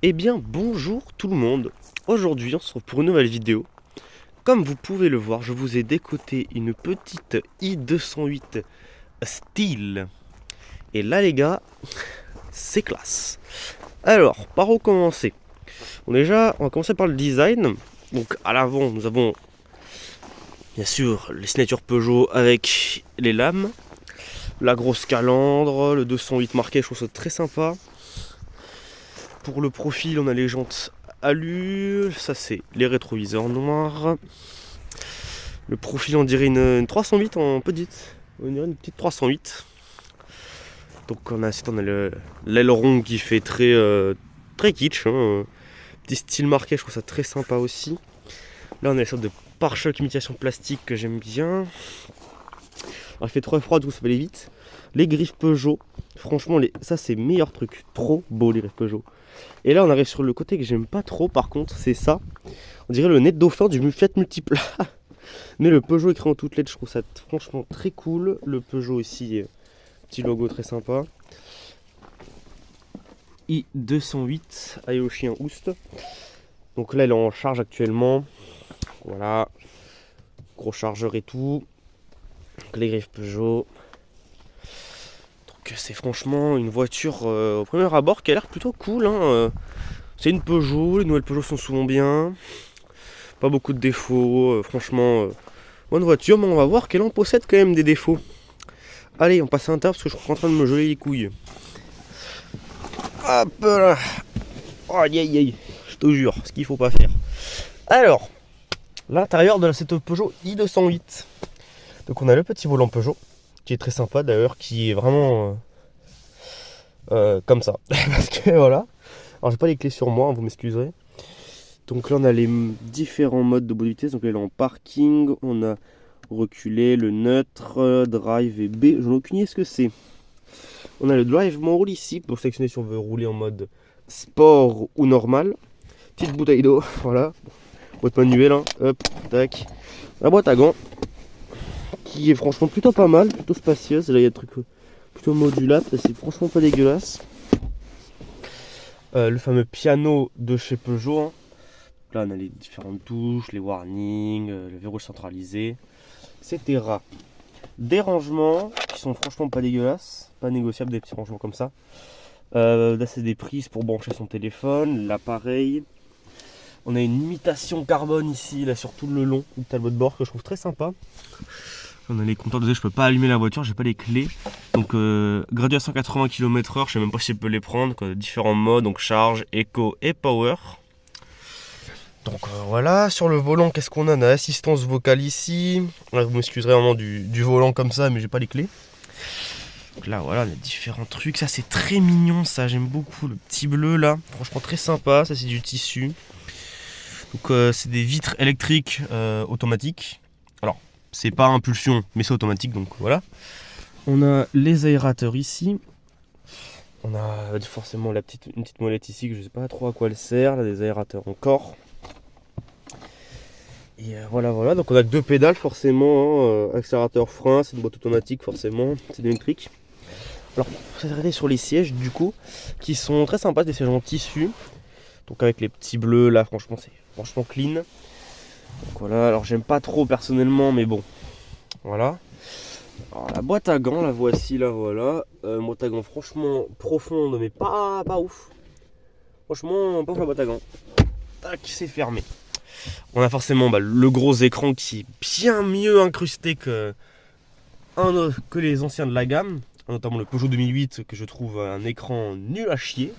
Eh bien bonjour tout le monde. Aujourd'hui on se retrouve pour une nouvelle vidéo. Comme vous pouvez le voir, je vous ai décoté une petite i208 Steel. Et là les gars, c'est classe. Alors, par où commencer? On va commencer par le design. Donc à l'avant nous avons bien sûr les signatures Peugeot avec les lames. La grosse calandre, le 208 marqué, je trouve ça très sympa. Pour le profil, on a les jantes alu, ça c'est les rétroviseurs noirs. Le profil, on dirait une 308 en petite. On dirait une petite 308. Donc on a l'aileron qui fait très kitsch. Petit style marqué, je trouve ça très sympa aussi. Là on a les sortes de pare-chocs imitation plastique que j'aime bien. Alors il fait trop froid, du coup ça va aller vite. Les griffes Peugeot, franchement ça c'est meilleur truc. Trop beau les griffes Peugeot. Et là on arrive sur le côté que j'aime pas trop par contre, c'est ça. On dirait le nez de dauphin du Fiat Multipla. Mais le Peugeot écrit en toutes lettres, je trouve ça franchement très cool. Le Peugeot ici, petit logo très sympa. i208 Ayoshi Oost. Donc là elle est en charge actuellement. Voilà. Gros chargeur et tout. Donc les griffes Peugeot. Donc c'est franchement une voiture au premier abord qui a l'air plutôt cool. C'est une Peugeot, les nouvelles Peugeot sont souvent bien. Pas beaucoup de défauts, franchement, bonne voiture, mais on va voir qu'elle en possède quand même des défauts. Allez, on passe à l'intérieur parce que je suis en train de me geler les couilles. Hop là. Oh, aïe aïe aïe, je te jure, ce qu'il faut pas faire. Alors, l'intérieur de cette Peugeot i208. Donc on a le petit volant Peugeot, qui est très sympa d'ailleurs, qui est vraiment comme ça. Parce que voilà. Alors j'ai pas les clés sur moi, vous m'excuserez. Donc là on a les différents modes de bout de vitesse. Donc là il est en parking, on a reculé, le neutre, drive et B. J'en ai aucune idée ce que c'est. On a le drive mode ici pour sélectionner si on veut rouler en mode sport ou normal. Petite bouteille d'eau, voilà. Boîte manuelle, hein. Hop, tac. La boîte à gants qui est franchement plutôt pas mal, plutôt spacieuse. Là il y a des trucs plutôt modulables, c'est franchement pas dégueulasse. Le fameux piano de chez Peugeot. Hein. Là on a les différentes touches, les warnings, le verrouillage centralisé, etc. Des rangements qui sont franchement pas dégueulasses, pas négociables, des petits rangements comme ça. Là c'est des prises pour brancher son téléphone, l'appareil. On a une imitation carbone ici, là sur tout le long du tableau de bord que je trouve très sympa. On a les compteurs de je peux pas allumer la voiture, j'ai pas les clés. Donc gradué à 180 km/h, je sais même pas si je peux les prendre. Quoi. Différents modes, donc charge, éco et power. Donc voilà, sur le volant, qu'est-ce qu'on a? On a assistance vocale ici. Là, vous m'excuserez vraiment du volant comme ça, mais j'ai pas les clés. Donc là, voilà, on a différents trucs. Ça, c'est très mignon, ça, j'aime beaucoup. Le petit bleu là, franchement très sympa. Ça, c'est du tissu. Donc c'est des vitres électriques automatiques. Alors, c'est pas impulsion, mais c'est automatique, donc voilà. On a les aérateurs ici. On a forcément une petite molette ici que je sais pas trop à quoi elle sert. Là, des aérateurs encore. Et voilà, donc on a deux pédales forcément, accélérateur, frein, c'est une boîte automatique forcément, c'est électrique. Alors pour s'arrêter sur les sièges du coup, qui sont très sympas, des sièges en tissu, donc avec les petits bleus là, franchement c'est franchement clean. Donc voilà, alors j'aime pas trop personnellement, mais bon, voilà. Alors la boîte à gants, la voici, là voilà, boîte à gants franchement profonde, mais pas ouf. Franchement, pas pour la boîte à gants. Tac, c'est fermé. On a forcément le gros écran qui est bien mieux incrusté que les anciens de la gamme, notamment le Peugeot 2008 que je trouve un écran nul à chier.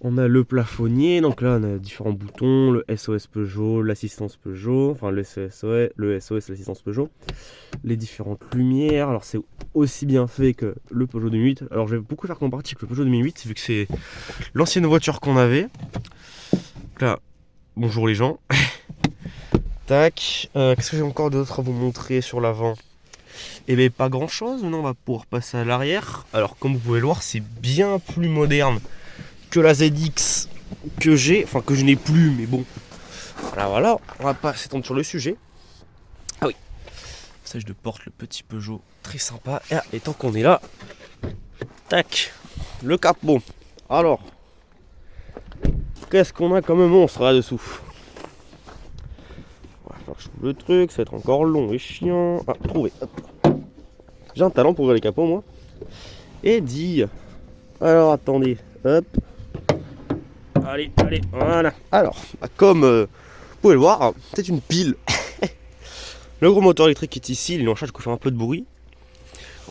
On a le plafonnier, donc là on a différents boutons, le SOS Peugeot, l'assistance Peugeot, enfin le SOS, l'assistance Peugeot, les différentes lumières. Alors c'est aussi bien fait que le Peugeot 2008. Alors je vais beaucoup faire comparatif avec le Peugeot 2008 vu que c'est l'ancienne voiture qu'on avait. Donc là, bonjour les gens. Tac. Qu'est-ce que j'ai encore d'autre à vous montrer sur l'avant? Eh bien pas grand chose. Maintenant on va pouvoir passer à l'arrière. Alors comme vous pouvez le voir, c'est bien plus moderne que la ZX que j'ai. Enfin que je n'ai plus, mais bon. Voilà. On va pas s'étendre sur le sujet. Ah oui. Passage de porte, le petit Peugeot. Très sympa. Et tant qu'on est là. Tac. Le capot. Alors. qu'est-ce qu'on a comme monstre là-dessous? On va faire que je trouve le truc, ça va être encore long et chiant. Ah, trouvé. J'ai un talent pour ouvrir les capots, moi. Et dit. Alors, attendez. Hop. Allez, voilà. Alors, comme vous pouvez le voir, c'est une pile. Le gros moteur électrique qui est ici, il est en charge qui fait un peu de bruit.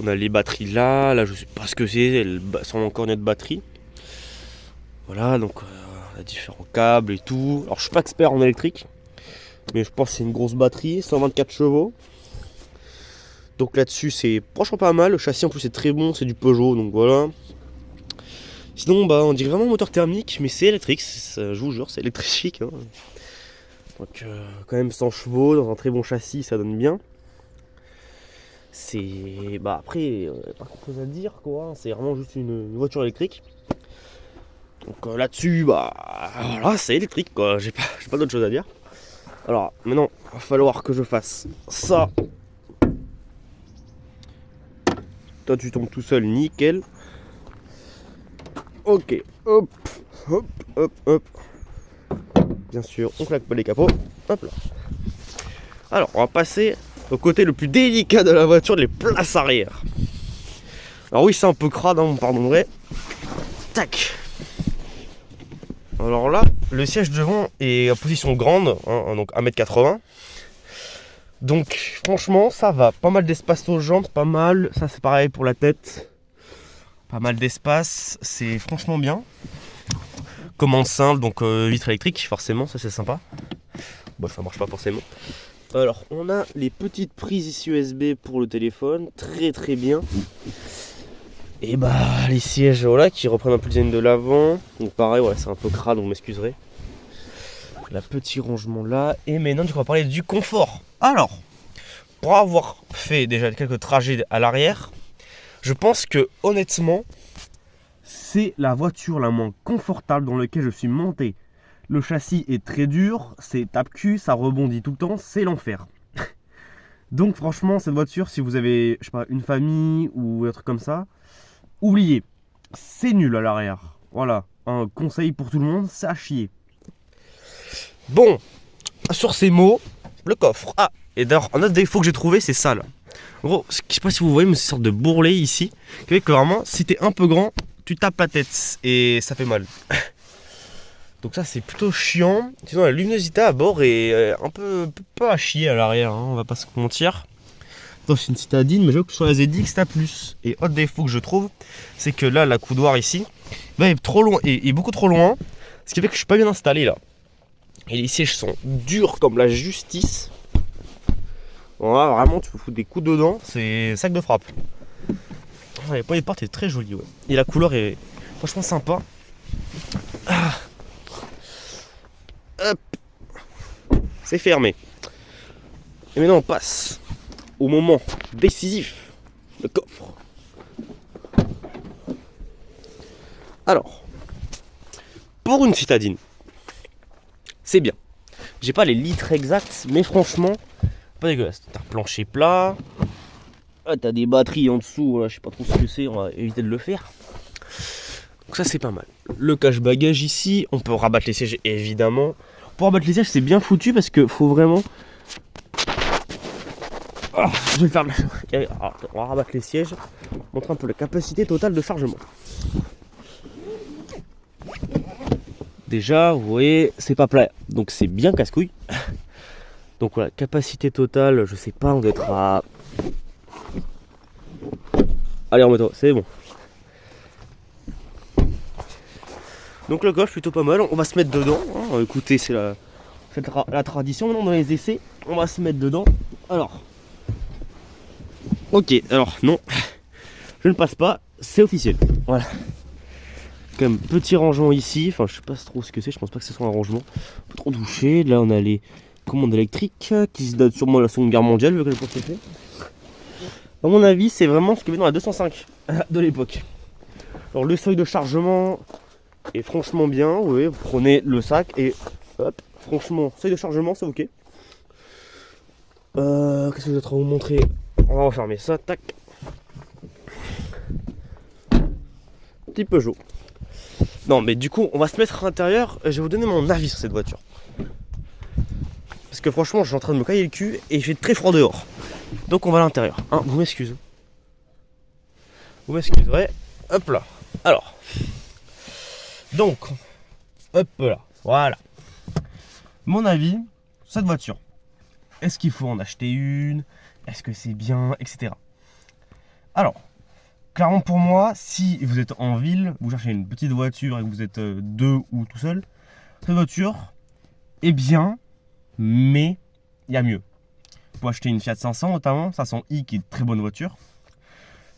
On a les batteries là, je sais pas ce que c'est, elles sont encore net batterie. Voilà, donc on a différents câbles et tout. Alors je suis pas expert en électrique, mais je pense que c'est une grosse batterie, 124 chevaux. Donc là-dessus c'est franchement pas mal, le châssis en plus c'est très bon, c'est du Peugeot, donc voilà. Sinon bah on dirait vraiment moteur thermique, mais c'est électrique, je vous jure, c'est électrique. Hein. Donc quand même 100 chevaux dans un très bon châssis, ça donne bien. C'est bah après pas grand chose à dire quoi, c'est vraiment juste une voiture électrique. Donc là-dessus bah voilà, c'est électrique quoi, j'ai pas d'autre chose à dire. Alors maintenant il va falloir que je fasse ça. Toi tu tombes tout seul, nickel. Ok, hop, hop, hop, hop. Bien sûr, on claque pas les capots. Hop là. Alors on va passer au côté le plus délicat de la voiture, les places arrière. Alors oui, c'est un peu crade, hein, vous me pardonnerez. Tac. Alors là, le siège devant est en position grande, hein, donc 1m80. Donc franchement, ça va. Pas mal d'espace aux jambes, pas mal. Ça c'est pareil pour la tête. Pas mal d'espace, c'est franchement bien. Commande simple, donc vitre électrique, forcément, ça c'est sympa. Bon, ça marche pas forcément. Alors, on a les petites prises ici USB pour le téléphone, très très bien. Et bah, les sièges voilà, qui reprennent un peu le design de l'avant. Donc pareil, ouais, c'est un peu crade, donc vous m'excuserez. La petit rangement là. Et maintenant, on va parler du confort. Alors, pour avoir fait déjà quelques trajets à l'arrière, je pense que honnêtement, c'est la voiture la moins confortable dans laquelle je suis monté. Le châssis est très dur, c'est tape-cul, ça rebondit tout le temps, c'est l'enfer. Donc franchement, cette voiture, si vous avez, je sais pas, une famille ou un truc comme ça, oubliez, c'est nul à l'arrière. Voilà, un conseil pour tout le monde, c'est à chier. Bon, sur ces mots, le coffre. Ah, et d'ailleurs, un autre défaut que j'ai trouvé, c'est ça là. En gros, je sais pas si vous voyez, mais c'est une sorte de bourrelet ici, qui fait que vraiment, si t'es un peu grand, tu tapes la tête et ça fait mal. Donc ça c'est plutôt chiant. Sinon la luminosité à bord est un peu à chier à l'arrière, hein, on va pas se mentir. Donc c'est une citadine, mais je vois que sur la ZX t'as plus. Et autre défaut que je trouve, c'est que là la coudoir ici est trop loin, est beaucoup trop loin. Ce qui fait que je suis pas bien installé là. Et les sièges sont durs comme la justice. Voilà, vraiment tu peux foutre des coups dedans, c'est sac de frappe. Les poignées de porte est très joli, ouais. Et la couleur est franchement sympa. Ah. Hop, c'est fermé. Et maintenant on passe au moment décisif, le coffre. Alors, pour une citadine, c'est bien. J'ai pas les litres exacts, mais franchement, pas dégueulasse. T'as un plancher plat, t'as des batteries en dessous, je sais pas trop ce que c'est, on va éviter de le faire. Donc ça c'est pas mal. Le cache-bagages ici, on peut rabattre les sièges évidemment. Pour rabattre les sièges c'est bien foutu parce que faut vraiment... Oh, je vais faire le... Alors, on va rabattre les sièges, montrer un peu la capacité totale de chargement. Déjà vous voyez c'est pas plat, donc c'est bien casse-couille. Donc voilà, capacité totale, je sais pas, on doit être à... Allez remets-toi, c'est bon. Donc le coffre plutôt pas mal, on va se mettre dedans, hein. Écoutez c'est la tradition maintenant dans les essais, on va se mettre dedans. Alors, ok, alors non, je ne passe pas, c'est officiel, voilà. Comme petit rangement ici, enfin je sais pas trop ce que c'est, je pense pas que ce soit un rangement. Pas trop touché, là on a les commandes électriques qui se datent sûrement de la Seconde Guerre mondiale vu que l'époque c'est fait. À mon avis c'est vraiment ce qu'il y avait dans la 205 de l'époque. Alors le seuil de chargement est franchement bien, oui, vous prenez le sac et hop, franchement seuil de chargement c'est ok. Qu'est-ce que je vais vous montrer? On va refermer ça, tac. Petit Peugeot. Non, mais du coup, on va se mettre à l'intérieur. Je vais vous donner mon avis sur cette voiture. Parce que franchement, je suis en train de me cailler le cul et il fait très froid dehors. Donc on va à l'intérieur. Hein, vous m'excusez. Vous m'excuserez. Hop là. Alors. Donc. Hop là. Voilà. Mon avis, cette voiture. Est-ce qu'il faut en acheter une? Est-ce que c'est bien? Etc. Alors. Clairement pour moi, si vous êtes en ville, vous cherchez une petite voiture et que vous êtes deux ou tout seul, cette voiture est bien, mais il y a mieux. Vous pouvez acheter une Fiat 500 notamment, 500i qui est une très bonne voiture.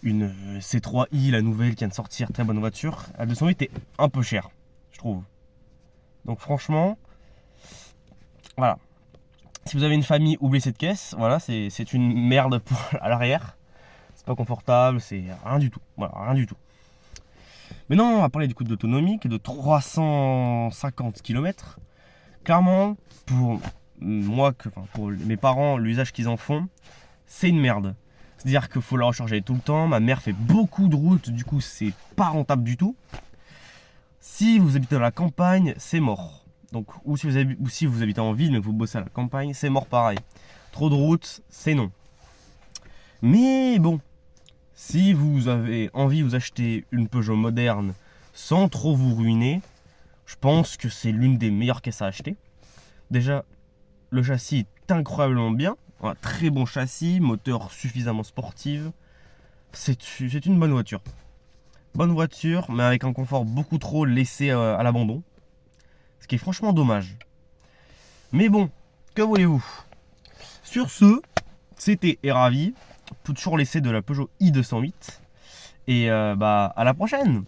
Une C3i, la nouvelle qui vient de sortir, très bonne voiture. La 208 est un peu chère, je trouve. Donc franchement, voilà. Si vous avez une famille, oubliez cette caisse. Voilà, c'est une merde pour à l'arrière. C'est pas confortable, c'est rien du tout. Voilà, rien du tout. Maintenant, on va parler du coup d'autonomie qui est de 350 km. Clairement, pour moi, pour mes parents, l'usage qu'ils en font, c'est une merde. C'est-à-dire qu'il faut la recharger tout le temps. Ma mère fait beaucoup de routes, du coup, c'est pas rentable du tout. Si vous habitez dans la campagne, c'est mort. Donc, ou si vous habitez en ville mais vous bossez à la campagne, c'est mort pareil. Trop de routes, c'est non. Mais bon, si vous avez envie de vous acheter une Peugeot moderne sans trop vous ruiner, je pense que c'est l'une des meilleures caisses à acheter. Déjà, le châssis est incroyablement bien. Un très bon châssis, moteur suffisamment sportif. C'est une bonne voiture. Bonne voiture, mais avec un confort beaucoup trop laissé à l'abandon. Ce qui est franchement dommage. Mais bon, que voulez-vous? Sur ce, c'était Ravi. On peut toujours laisser de la Peugeot i208. Et à la prochaine.